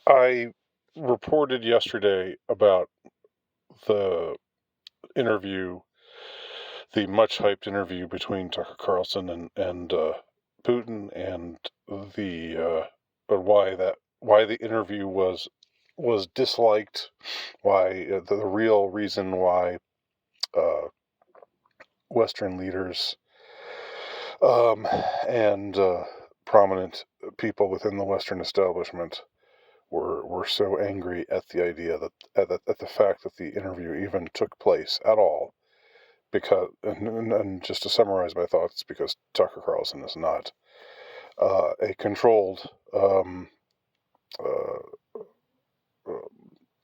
I reported yesterday about the interview, the much hyped interview between Tucker Carlson and Putin, and the why the interview was disliked, why the real reason why uh, Western leaders um, and prominent people within the Western establishment were so angry at the idea that at the fact that the interview even took place at all. Because and just to summarize my thoughts, because Tucker Carlson is not a controlled uh, uh,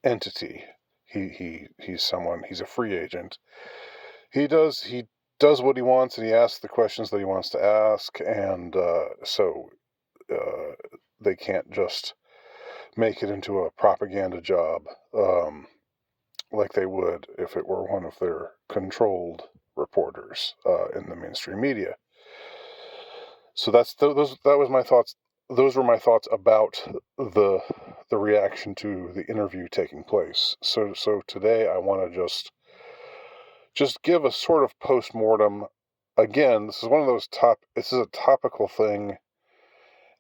entity. He's a free agent. He does what he wants, and he asks the questions that he wants to ask, and so uh, they can't just make it into a propaganda job like they would if it were one of their controlled reporters in the mainstream media. So that was my thoughts. Those were my thoughts about the the reaction to the interview taking place. So today I want to just give a sort of postmortem. Again, this is one of those this is a topical thing,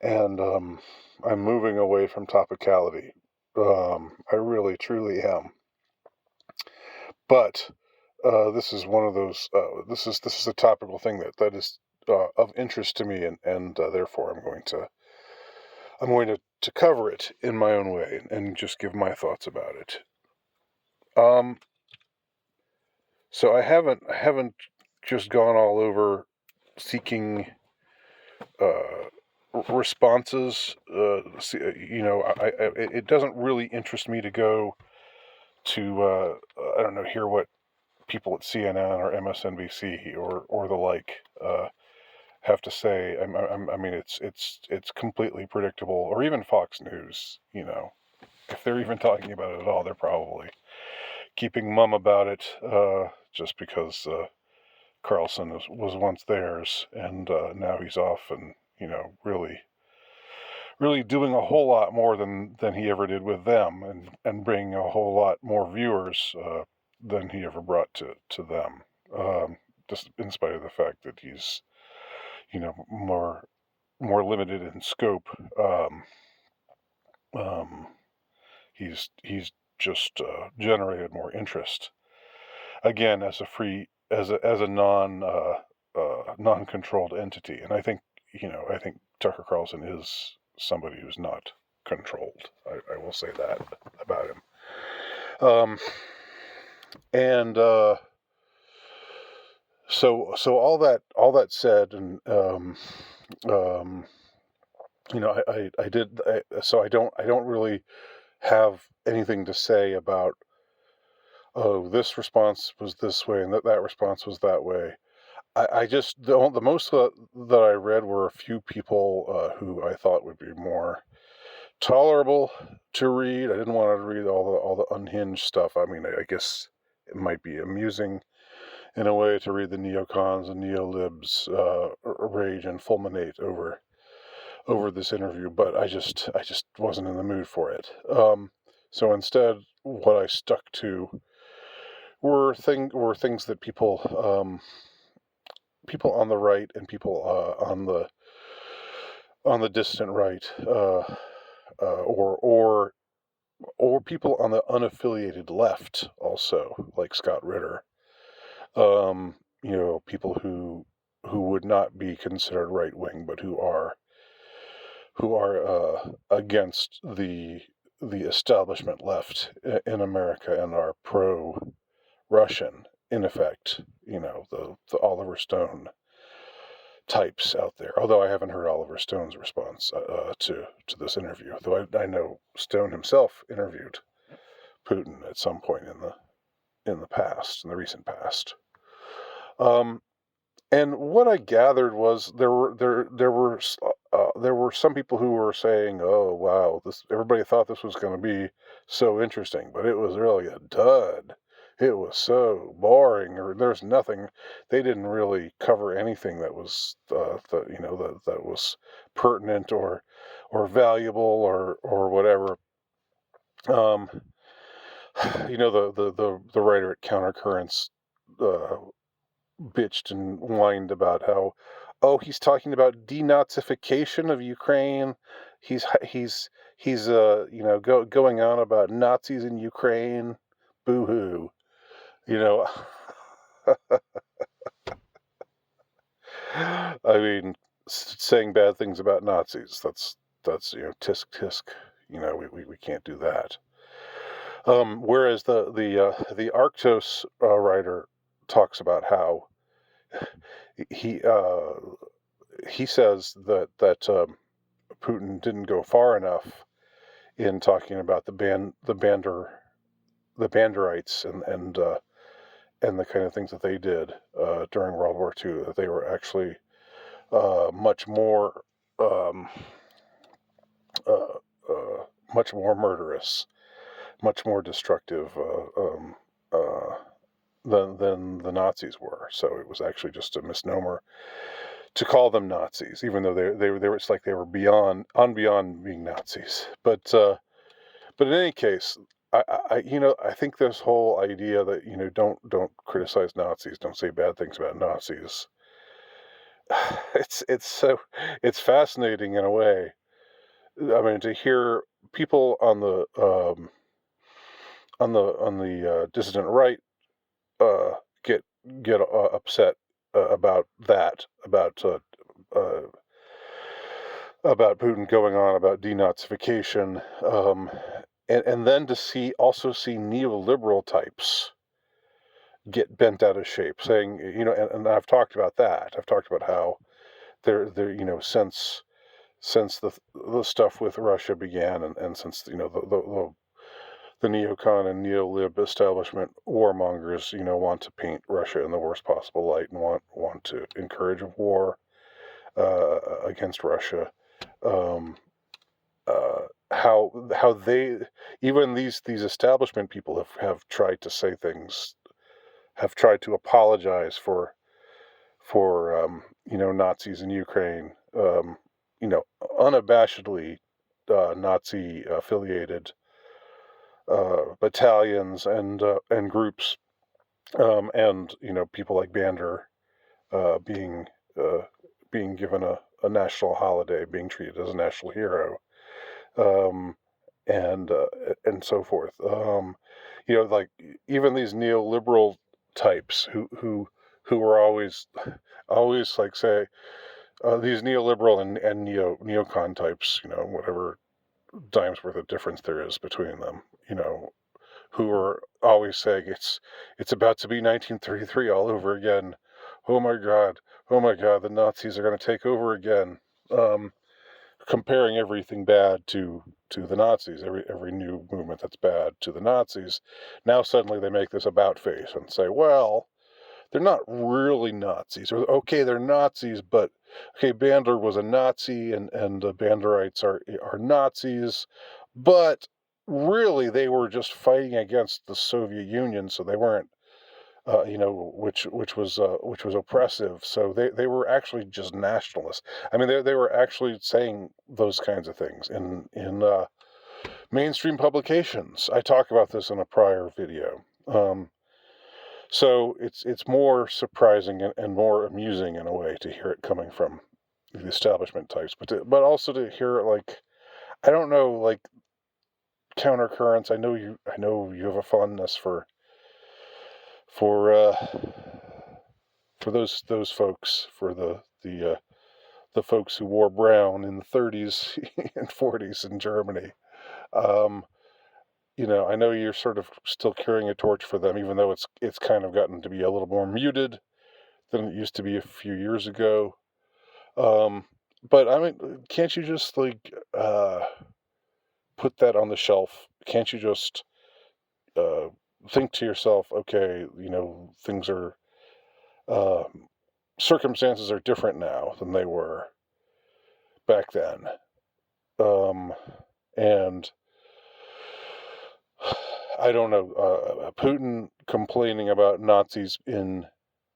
and I'm moving away from topicality. I really, truly am. But this is one of those. This is a topical thing that is of interest to me, and therefore I'm going to cover it in my own way and just give my thoughts about it. Um, so I haven't just gone all over seeking responses. It doesn't really interest me to go to I don't know, hear what people at CNN or MSNBC or the like have to say. I mean, it's completely predictable. Or even Fox News. If they're even talking about it at all, they're probably keeping mum about it just because Carlson was once theirs, and now he's off, and really really doing a whole lot more than he ever did with them, and bringing a whole lot more viewers than he ever brought to them. Just in spite of the fact that he's more limited in scope. Um, he's just generated more interest again as a free as a non-controlled entity, and I think Tucker Carlson is somebody who's not controlled. I will say that about him. And so all that said, and um, I did. So I don't really have anything to say about, oh, this response was this way and that response was that way. I just the most that I read were a few people who I thought would be more tolerable to read. I didn't want to read all the unhinged stuff. I mean, I guess it might be amusing in a way to read the neocons and neolibs rage and fulminate over this interview, but I just wasn't in the mood for it. So instead, what I stuck to were things that people on the right and people on the distant right, or people on the unaffiliated left, also like Scott Ritter. People who would not be considered right wing, but who are against the establishment left in America and are pro Russian, in effect. The Oliver Stone types out there. Although I haven't heard Oliver Stone's response to this interview, though I know Stone himself interviewed Putin at some point in the past, in the recent past. Um, and what I gathered was there were some people who were saying, "Oh wow, this everybody thought this was going to be so interesting, but it was really a dud. It was so boring, or there's nothing. They didn't really cover anything that was that was pertinent or valuable or whatever." Um, the writer at Countercurrents uh, bitched and whined about how, oh, he's talking about denazification of Ukraine. He's going on about Nazis in Ukraine. Boo hoo. You know, I mean, saying bad things about Nazis. That's tisk tisk. We can't do that. Whereas the Arctos writer talks about how he he says that Putin didn't go far enough in talking about the Banderites and the kind of things that they did during World War II. That they were actually much more um, uh, much more murderous, much more destructive than the Nazis were. So it was actually just a misnomer to call them Nazis, even though they were it's like they were beyond being Nazis. But in any case, I think this whole idea that don't criticize Nazis, don't say bad things about Nazis. It's fascinating in a way. I mean, to hear people on the dissident right uh, get upset about that, uh, about Putin going on about denazification, and then to see neoliberal types get bent out of shape, saying, and I've talked about that. I've talked about how they're since the stuff with Russia began, and since the neocon and neolib establishment warmongers, want to paint Russia in the worst possible light and want to encourage war against Russia. Um, how they even these establishment people have tried to say things, have tried to apologize for Nazis in Ukraine, you know unabashedly Nazi affiliated battalions and groups, and people like Bander uh, being uh, being given a national holiday, being treated as a national hero, um, and uh, and so forth. Like even these neoliberal types who were always like say these neoliberal and neocon types, whatever dime's worth of difference there is between them, who are always saying it's about to be 1933 all over again. Oh my God, oh my God, the Nazis are going to take over again. Um, Comparing everything bad to the Nazis, every new movement that's bad to the Nazis. Now suddenly they make this about face and say, well, they're not really Nazis. Or okay, they're Nazis, but okay, Bandler was a Nazi, and the Banderites are Nazis, but really they were just fighting against the Soviet Union, so they weren't, which was oppressive. So they were actually just nationalists. I mean, they were actually saying those kinds of things in mainstream publications. I talk about this in a prior video. So it's more surprising and more amusing in a way to hear it coming from the establishment types, but also to hear it like, I don't know, like countercurrents. I know you have a fondness for for those folks, for the folks who wore brown in the 30s and 40s in Germany. Um, I know you're sort of still carrying a torch for them, even though it's kind of gotten to be a little more muted than it used to be a few years ago. Um, but I mean, can't you just like put that on the shelf? Can't you just uh, think to yourself, okay, things are uh, circumstances are different now than they were back then, um, and I don't know. Putin complaining about Nazis in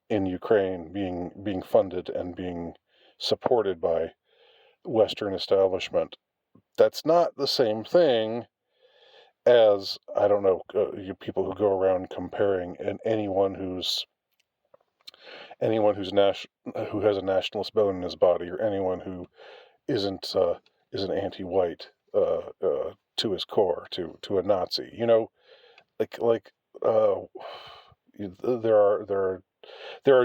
Ukraine being funded and being supported by Western establishment. That's not the same thing as, I don't know, people who go around comparing, and who has a nationalist bone in his body, or anyone who isn't isn't anti-white to his core, to a Nazi. Like uh, there are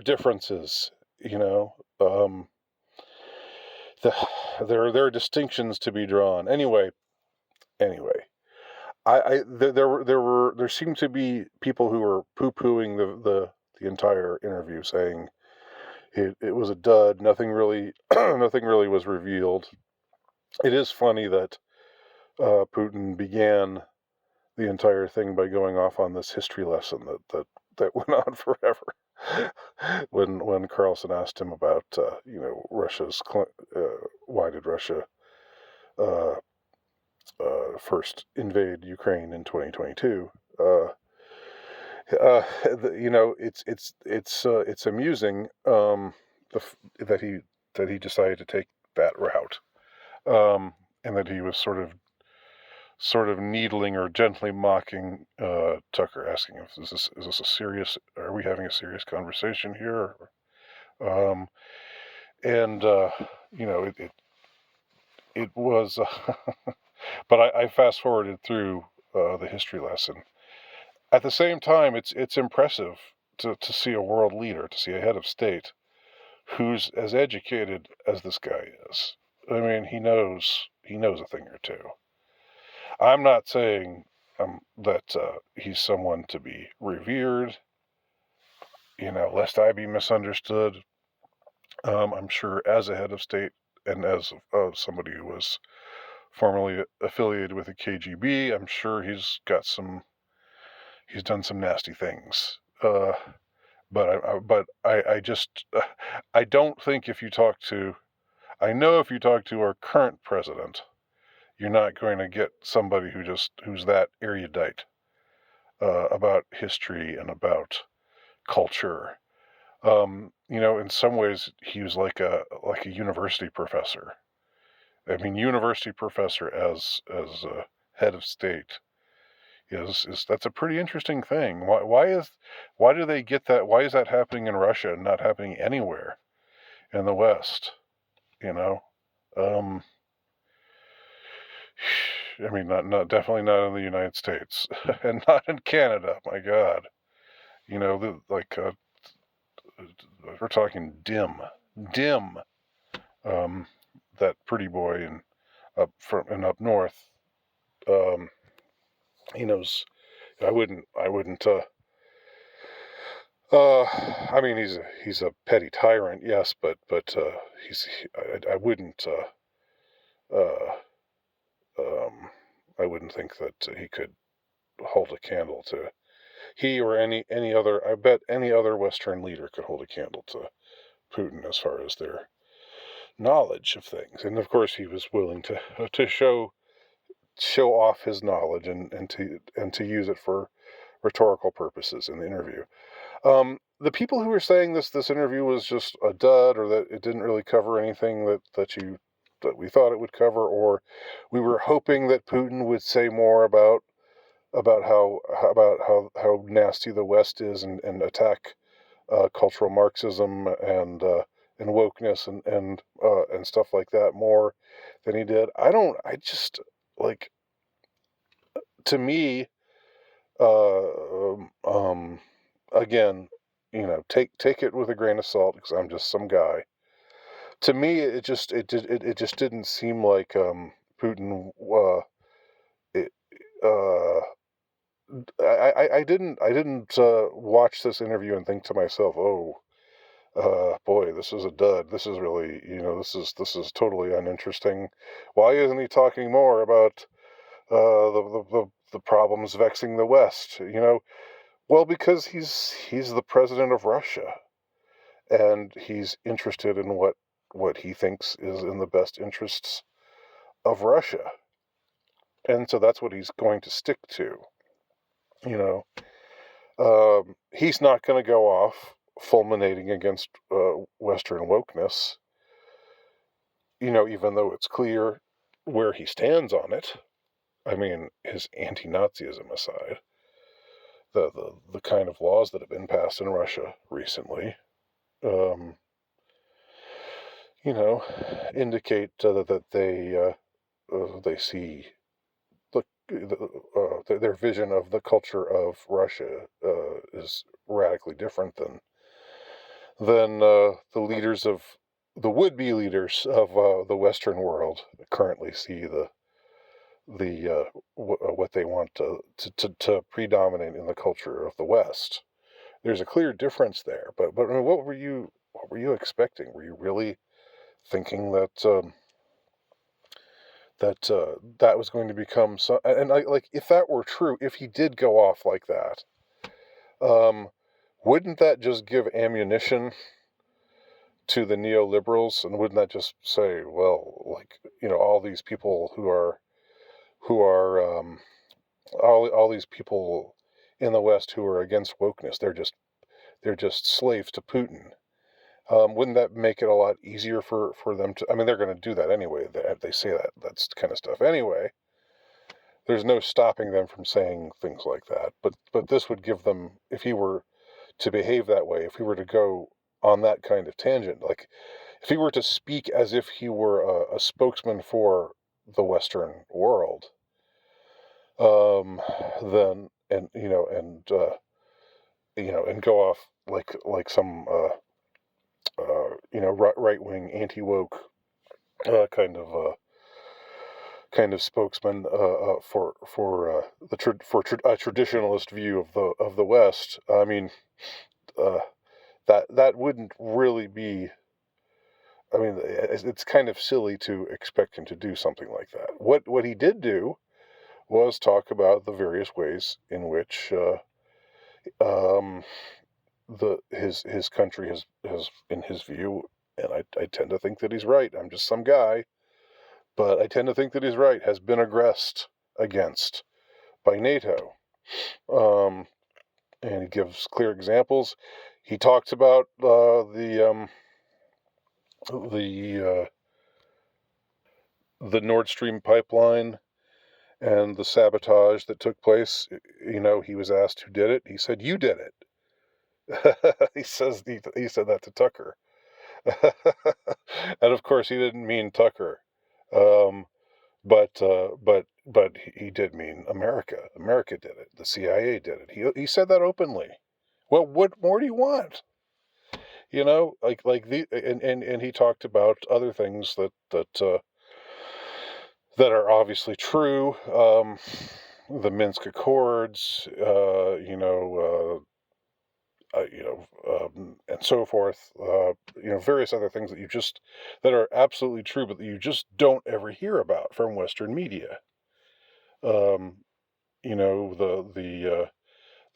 differences. You know, um, the, there are distinctions to be drawn. Anyway, there seemed to be people who were poo-pooing the entire interview, saying it was a dud. Nothing really nothing really was revealed. It is funny that Putin began the entire thing by going off on this history lesson that went on forever. When Carlson asked him about why did Russia uh, first invade Ukraine in 2022. It's amusing that he decided to take that route, and that he was sort of needling or gently mocking Tucker, asking if is this a serious? Are we having a serious conversation here? Um, and it was, but I fast forwarded through the history lesson. At the same time, it's impressive to see a world leader, to see a head of state who's as educated as this guy is. I mean, he knows a thing or two. I'm not saying that he's someone to be revered, lest I be misunderstood. I'm sure as a head of state, and as somebody who was formerly affiliated with the KGB, I'm sure he's done some nasty things. But I just I don't think I know if you talk to our current president, you're not going to get somebody who's that erudite about history and about culture. In some ways, he was like a university professor. I mean, university professor as a head of state is that's a pretty interesting thing. Why do they get that? Why is that happening in Russia and not happening anywhere in the West? You know, um, I mean, not definitely not in the United States and not in Canada. My God, we're talking dim. Um, that pretty boy up north. Um, he knows. I wouldn't. I mean, he's a petty tyrant, yes, but I wouldn't. Uh, I wouldn't think that he could hold a candle to he or any other. I bet any other Western leader could hold a candle to Putin as far as their knowledge of things. And of course, he was willing to show off his knowledge and to use it for rhetorical purposes in the interview. The people who were saying this interview was just a dud, or that it didn't really cover anything that we thought it would cover, or we were hoping that Putin would say more about how nasty the West is, and attack cultural Marxism and wokeness and stuff like that more than he did. I just like to me. Again, take it with a grain of salt, because I'm just some guy. To me, it just didn't seem like Putin. It, uh, I didn't watch this interview and think to myself, oh, boy, this is a dud. This is really, this is totally uninteresting. Why isn't he talking more about the problems vexing the West? Well, because he's the president of Russia, and he's interested in what he thinks is in the best interests of Russia, and so that's what he's going to stick to. You know, he's not going to go off fulminating against Western wokeness. Even though it's clear where he stands on it. I mean, his anti-Nazism aside, the kind of laws that have been passed in Russia recently, um, you know, indicate that they see their vision of the culture of Russia is radically different than the leaders of the would-be leaders of the Western world currently see what they want to predominate in the culture of the West. There's a clear difference there. But I mean, what were you expecting? Were you really thinking that was going to become so? And like if that were true, if he did go off like that, um, wouldn't that just give ammunition to the neoliberals, and wouldn't that just say, well, like, all these people who are all these people in the West who are against wokeness, they're just slaves to Putin. Wouldn't that make it a lot easier for them to? I mean, they're going to do that anyway. They say that's kind of stuff anyway. There's no stopping them from saying things like that. But this would give them, if he were to behave that way, if he were to go on that kind of tangent, like if he were to speak as if he were a spokesman for the Western world, then and go off like some right wing anti woke uh, kind of uh, kind of spokesman for a traditionalist view of the West. I mean, uh, that wouldn't really be. I mean, it's kind of silly to expect him to do something like that. What he did do was talk about the various ways in which um, his country has, in his view, and I tend to think that he's right. I'm just some guy, but I tend to think that he's right. Has been aggressed against by NATO, um, and he gives clear examples. He talks about the the Nord Stream pipeline and the sabotage that took place. He was asked who did it. He said, "You did it." He said that to Tucker, and of course he didn't mean Tucker, um, but he did mean America. America did it. The CIA did it. He said that openly. Well, what more do you want? And he talked about other things that are obviously true. The Minsk Accords, and so forth. Various other things that are absolutely true, but that you just don't ever hear about from Western media. Um,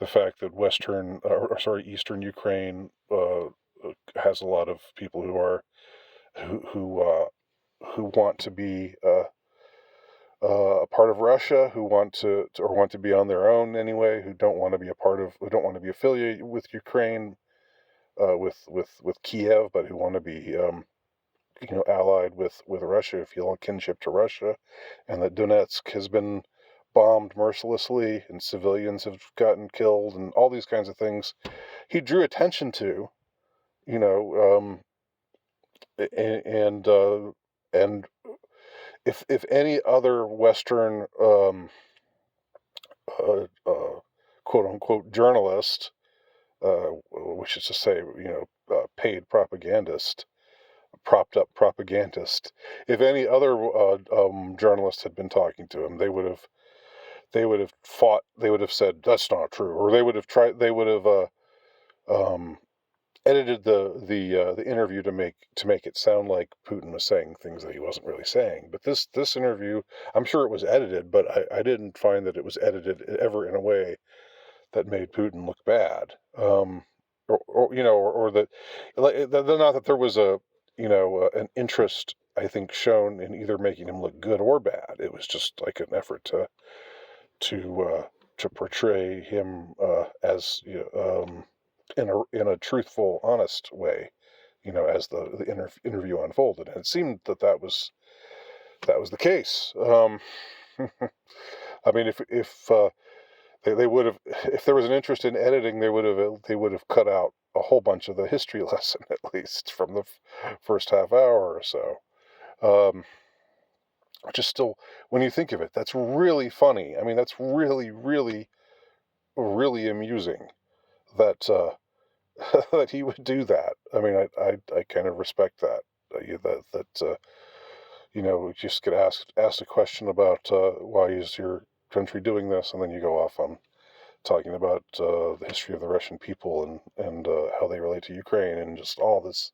the fact that Eastern Ukraine has a lot of people who want to be a part of Russia, who want to be on their own anyway, who don't want to be affiliated with Ukraine, with Kiev, but who want to be allied with Russia, feel a kinship to Russia, and that Donetsk has been bombed mercilessly and civilians have gotten killed and all these kinds of things. He drew attention to, you know, and and if any other Western quote unquote journalist, which is to say, paid propagandist, propped up propagandist. If any other journalist had been talking to him, they would have fought. They would have said that's not true, or they would have tried. They would have um, edited the interview to make it sound like Putin was saying things that he wasn't really saying. But this interview, I'm sure it was edited, but I didn't find that it was edited ever in a way that made Putin look bad. Or that, not that there was an interest, I think, shown in either making him look good or bad. It was just like an effort to portray him as in a truthful, honest way, as the interview unfolded. And it seemed that was the case. I mean, if they would have, if there was an interest in editing, they would have cut out a whole bunch of the history lesson, at least from the first half hour or so. Which is still, when you think of it, that's really funny. I mean, that's really, really, really amusing that that he would do that. I mean, I kind of respect that. You just get asked a question about why is your country doing this, and then you go off on talking about the history of the Russian people and how they relate to Ukraine, and just all this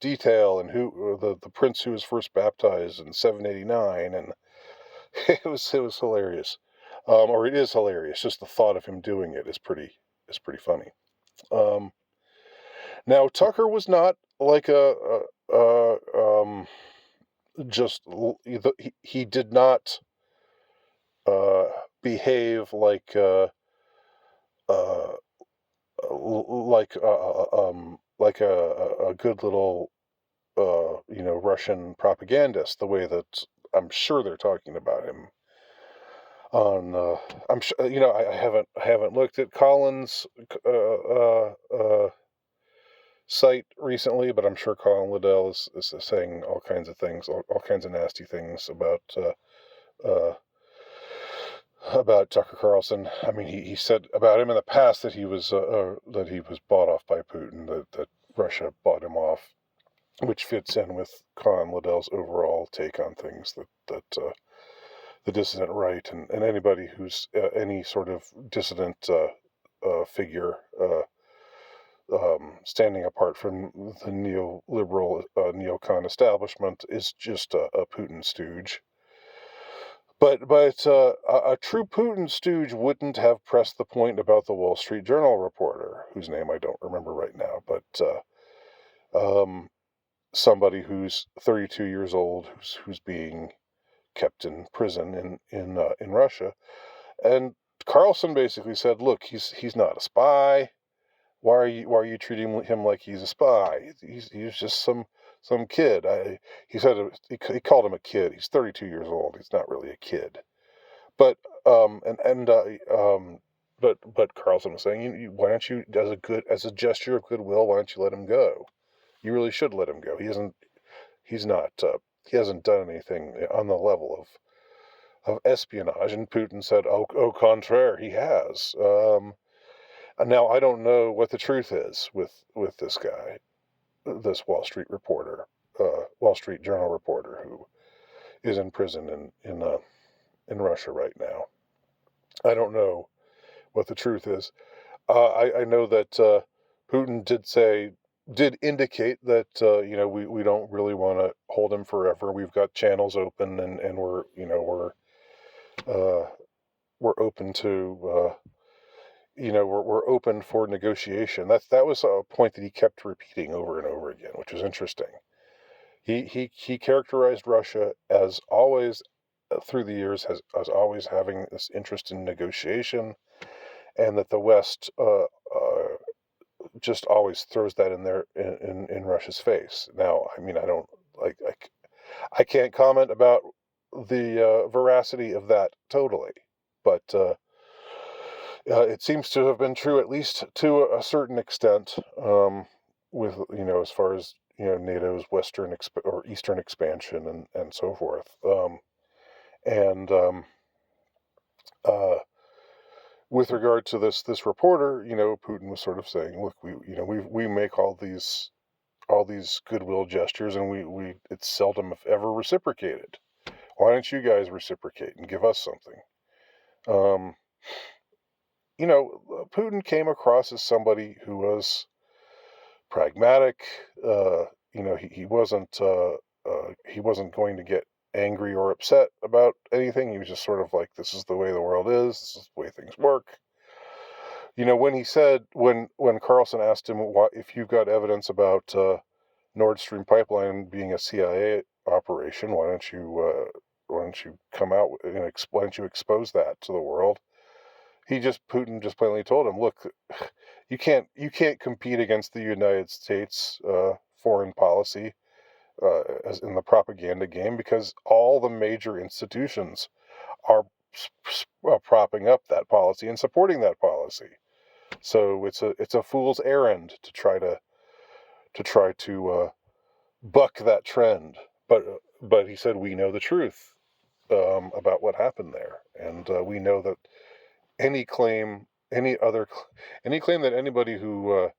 detail, and who the prince who was first baptized in 789, and it was hilarious, or it is hilarious. Just the thought of him doing it is pretty funny. Um, Now Tucker was not like just he did not uh, behave uh, like a good little Russian propagandist, the way that I'm sure they're talking about him on. I'm sure I haven't looked at Collins' site recently, but I'm sure Colin Liddell is saying all kinds of things, all kinds of nasty things uh, about Tucker Carlson. I mean, he said about him in the past that he was bought off by Putin, that Russia bought him off, which fits in with Colin Liddell's overall take on things, that the dissident right and anybody who's any sort of dissident figure. Standing apart from the neoliberal neocon establishment is just a Putin stooge. But a true Putin stooge wouldn't have pressed the point about the Wall Street Journal reporter, whose name I don't remember right now, but somebody who's 32 years old, who's being kept in prison in Russia, and Carlson basically said, "Look, he's not a spy. Why are you treating him like he's a spy? He's just some kid." He said he called him a kid. He's 32 years old. He's not really a kid. But and but Carlson was saying, why don't you, as a gesture of goodwill, why don't you let him go? You really should let him go. He's not he hasn't done anything on the level of espionage. And Putin said, au contraire, he has. And now I don't know what the truth is with this guy, this Wall Street Journal reporter who is in prison in Russia right now. I don't know what the truth is. I know that Putin did indicate that we don't really want to hold him forever. We've got channels open, and uh, we're open to we're open for negotiation. That was a point that he kept repeating over and over again, which was interesting. He characterized Russia as always through the years as always having this interest in negotiation, and that the West just always throws that in there in Russia's face. Now, I mean, I don't like I can't comment about the veracity of that totally, but it seems to have been true, at least to a certain extent, with as far as NATO's or eastern expansion and so forth. And with regard to this reporter, Putin was sort of saying, look, we make all these goodwill gestures, and we it's seldom if ever reciprocated. Why don't you guys reciprocate and give us something? Um, Putin came across as somebody who was pragmatic. He wasn't going to get angry or upset about anything. He was just sort of like, this is the way the world is. This is the way things work. When Carlson asked him if you've got evidence about Nord Stream pipeline being a CIA operation, why don't you come out and why don't you expose that to the world? Putin just plainly told him, look, you can't compete against the United States foreign policy as in the propaganda game, because all the major institutions are propping up that policy and supporting that policy. So it's a fool's errand to try to buck that trend. But he said we know the truth about what happened there, and we know that any claim, any claim that anybody who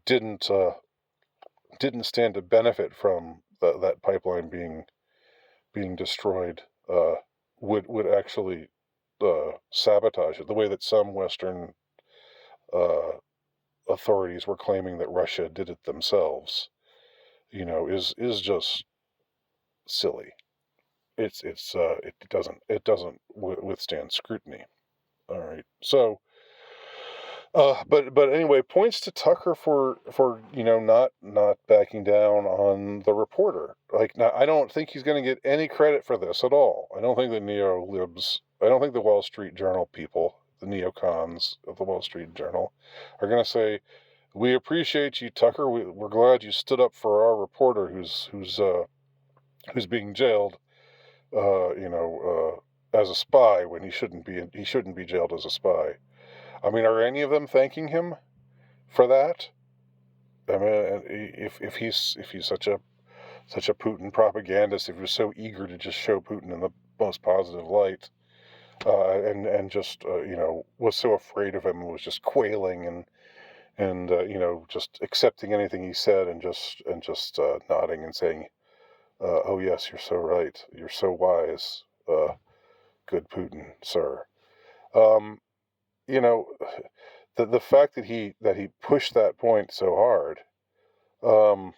didn't stand to benefit from that pipeline being destroyed would actually sabotage it, the way that some Western uh, authorities were claiming that Russia did it themselves. Is just silly. It doesn't withstand scrutiny. All right, so. But anyway, points to Tucker for not backing down on the reporter. Like, now, I don't think he's going to get any credit for this at all. I don't think the neolibs, I don't think the Wall Street Journal people, the neocons of the Wall Street Journal, are going to say, "We appreciate you, Tucker. We're glad you stood up for our reporter who's being jailed, as a spy when he shouldn't be jailed as a spy." I mean, are any of them thanking him for that? I mean, if he's such a Putin propagandist, if he was so eager to just show Putin in the most positive light, and just was so afraid of him and was just quailing and just accepting anything he said and just nodding and saying, "Oh yes, you're so right, you're so wise, good Putin, sir." Um, you know, the fact that he pushed that point so hard, um,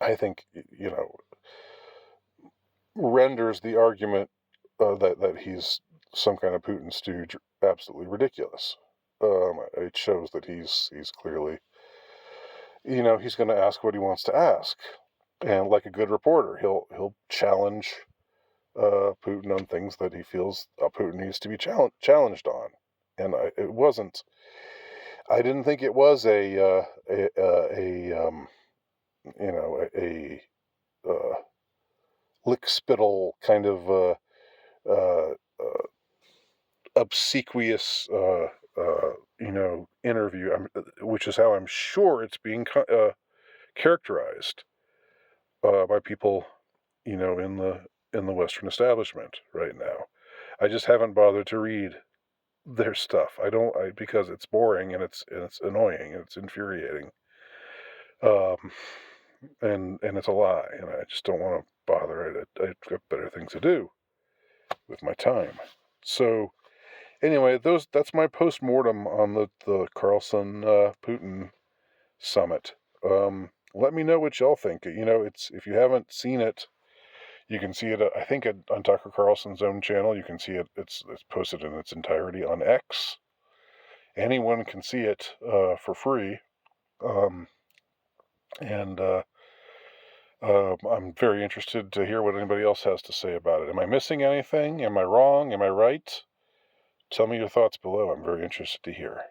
I think renders the argument that he's some kind of Putin stooge absolutely ridiculous. It shows that he's clearly, he's going to ask what he wants to ask, and like a good reporter, he'll challenge Putin on things that he feels Putin needs to be challenged on. And I didn't think it was a lick-spittle kind of uh, uh, obsequious interview, which is how I'm sure it's being characterized by people in the Western establishment right now. I just haven't bothered to read their stuff. Because it's boring and it's annoying and it's infuriating. And it's a lie, and I just don't want to bother. I've got better things to do with my time. So anyway, that's my postmortem on the Carlson Putin summit. Let me know what y'all think. If you haven't seen it, you can see it. I think on Tucker Carlson's own channel. You can see it. It's posted in its entirety on X. Anyone can see it for free. And I'm very interested to hear what anybody else has to say about it. Am I missing anything? Am I wrong? Am I right? Tell me your thoughts below. I'm very interested to hear.